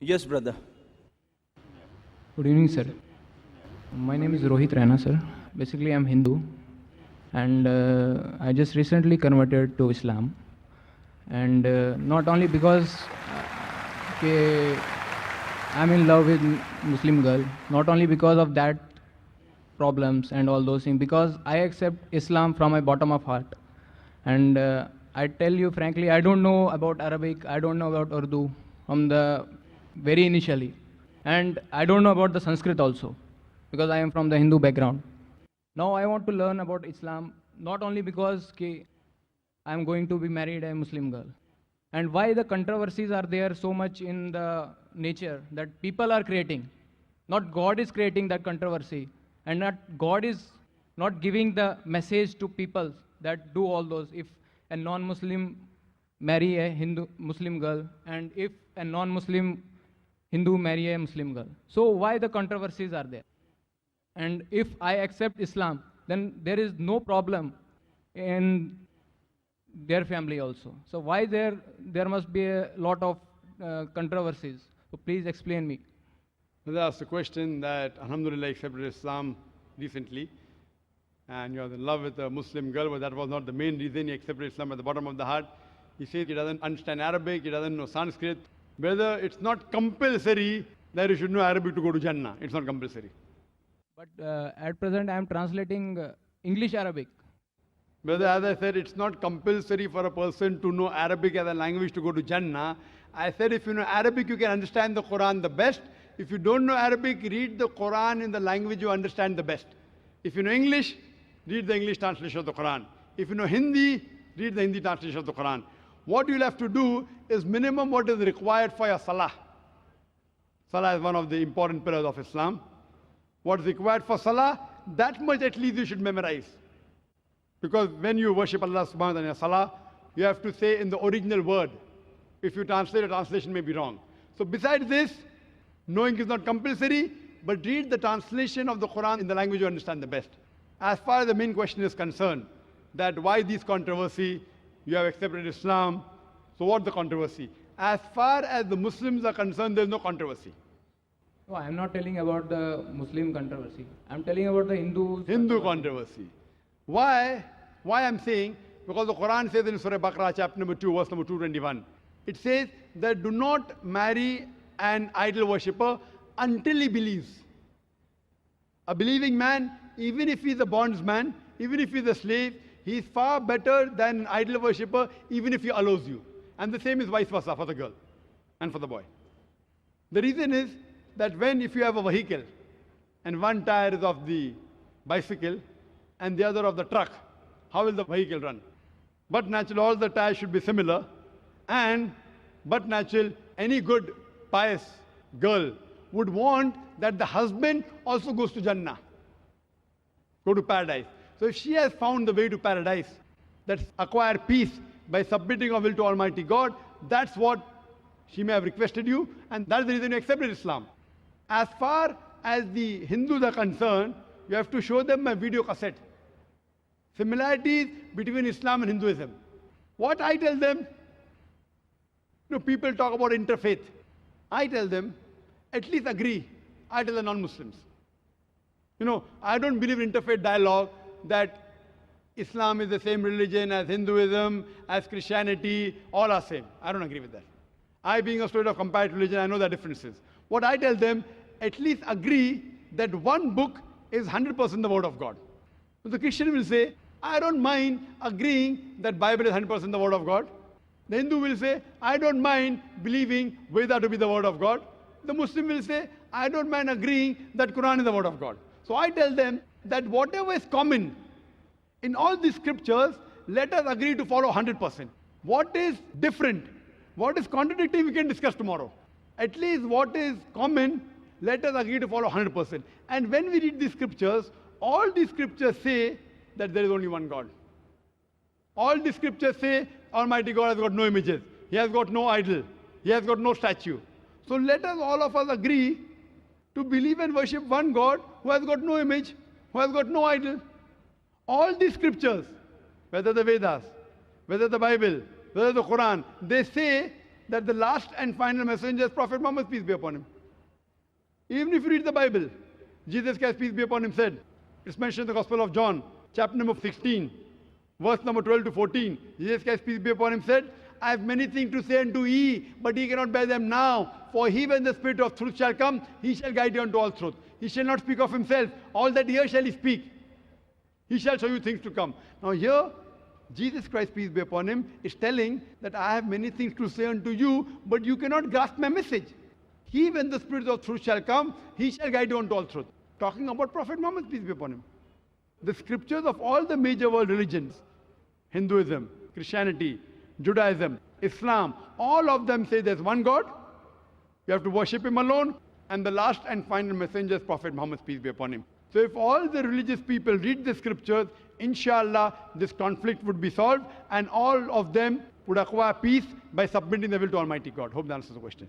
Yes, brother. Good evening, sir. My name is Rohit Raina, sir. Basically, I'm Hindu, and I just recently converted to Islam. And not only because I'm in love with Muslim girl, not only because of that problems and all those things, because I accept Islam from my bottom of heart. And I tell you frankly, I don't know about Arabic, I don't know about Urdu from the very initially. And I don't know about the Sanskrit also, because I am from the Hindu background. Now I want to learn about Islam, not only because I am going to be married a Muslim girl. And why the controversies are there so much in the nature that people are creating. Not God is creating that controversy, and not God is not giving the message to people that do all those. If a non-Muslim marry a Hindu Muslim girl, and if a non-Muslim Hindu marry a Muslim girl, so why the controversies are there? And if I accept Islam, then there is no problem in their family also. So why there must be a lot of controversies? So please explain me. Brother asked a question that Alhamdulillah accepted Islam recently, and you're in love with a Muslim girl, but that was not the main reason he accepted Islam at the bottom of the heart. He says he doesn't understand Arabic, he doesn't know Sanskrit. Brother, it's not compulsory that you should know Arabic to go to Jannah. It's not compulsory. But at present I am translating English Arabic. Brother, as I said, it's not compulsory for a person to know Arabic as a language to go to Jannah. I said if you know Arabic, you can understand the Quran the best. If you don't know Arabic, read the Quran in the language you understand the best. If you know English, read the English translation of the Quran. If you know Hindi, read the Hindi translation of the Quran. What you'll have to do is minimum what is required for your Salah. Salah is one of the important pillars of Islam. What is required for Salah, that much at least you should memorize. Because when you worship Allah subhanahu wa ta'ala in your Salah, you have to say in the original word. If you translate, a translation may be wrong. So besides this, knowing is not compulsory, but read the translation of the Quran in the language you understand the best. As far as the main question is concerned, that why this controversy, you have accepted Islam, so what's the controversy? As far as the Muslims are concerned, there's no controversy. No, I am not telling about the Muslim controversy. I am telling about the Hindu controversy. Why? Why I'm saying? Because the Quran says in Surah Baqarah, chapter number 2, verse number 221, it says that do not marry an idol worshipper until he believes. A believing man, even if he's a bondsman, even if he's a slave, he is far better than an idol worshipper, even if he allows you. And the same is vice versa for the girl and for the boy. The reason is that if you have a vehicle and one tire is of the bicycle and the other of the truck, how will the vehicle run? But naturally, all the tires should be similar, but natural, any good, pious girl would want that the husband also goes to Jannah, go to paradise. So if she has found the way to paradise, that's acquire peace by submitting her will to Almighty God, that's what she may have requested you, and that's the reason you accepted Islam. As far as the Hindus are concerned, you have to show them a video cassette. Similarities between Islam and Hinduism. What I tell them, people talk about interfaith. I tell them, at least agree. I tell the non-Muslims. I don't believe in interfaith dialogue that Islam is the same religion as Hinduism, as Christianity, all are same. I don't agree with that. I, being a student of comparative religion, I know the differences. What I tell them, at least agree that one book is 100% the word of God. So the Christian will say, I don't mind agreeing that Bible is 100% the word of God. The Hindu will say, I don't mind believing Veda to be the word of God. The Muslim will say, I don't mind agreeing that Quran is the word of God. So I tell them that whatever is common in all these scriptures, let us agree to follow 100%. What is different, what is contradictory, we can discuss tomorrow. At least what is common, let us agree to follow 100%. And when we read these scriptures, all these scriptures say that there is only one God. All the scriptures say Almighty God has got no images. He has got no idol. He has got no statue. So let us, all of us, agree to believe and worship one God who has got no image, who has got no idol. All these scriptures, whether the Vedas, whether the Bible, whether the Quran, they say that the last and final messenger is Prophet Muhammad, peace be upon him. Even if you read the Bible, Jesus Christ, peace be upon him, said, it's mentioned in the Gospel of John, chapter number 16, verse number 12 to 14. Jesus Christ, peace be upon him, said, I have many things to say unto ye, but ye cannot bear them now. For he, when the Spirit of truth shall come, he shall guide you unto all truth. He shall not speak of himself. All that here shall he speak. He shall show you things to come. Now here, Jesus Christ, peace be upon him, is telling that I have many things to say unto you, but you cannot grasp my message. He, when the Spirit of truth shall come, he shall guide you unto all truth. Talking about Prophet Muhammad, peace be upon him. The scriptures of all the major world religions, Hinduism, Christianity, Judaism, Islam, all of them say there's one God, you have to worship him alone, and the last and final messenger is Prophet Muhammad, peace be upon him. So if all the religious people read the scriptures, inshallah, this conflict would be solved, and all of them would acquire peace by submitting their will to Almighty God. Hope that answers the question.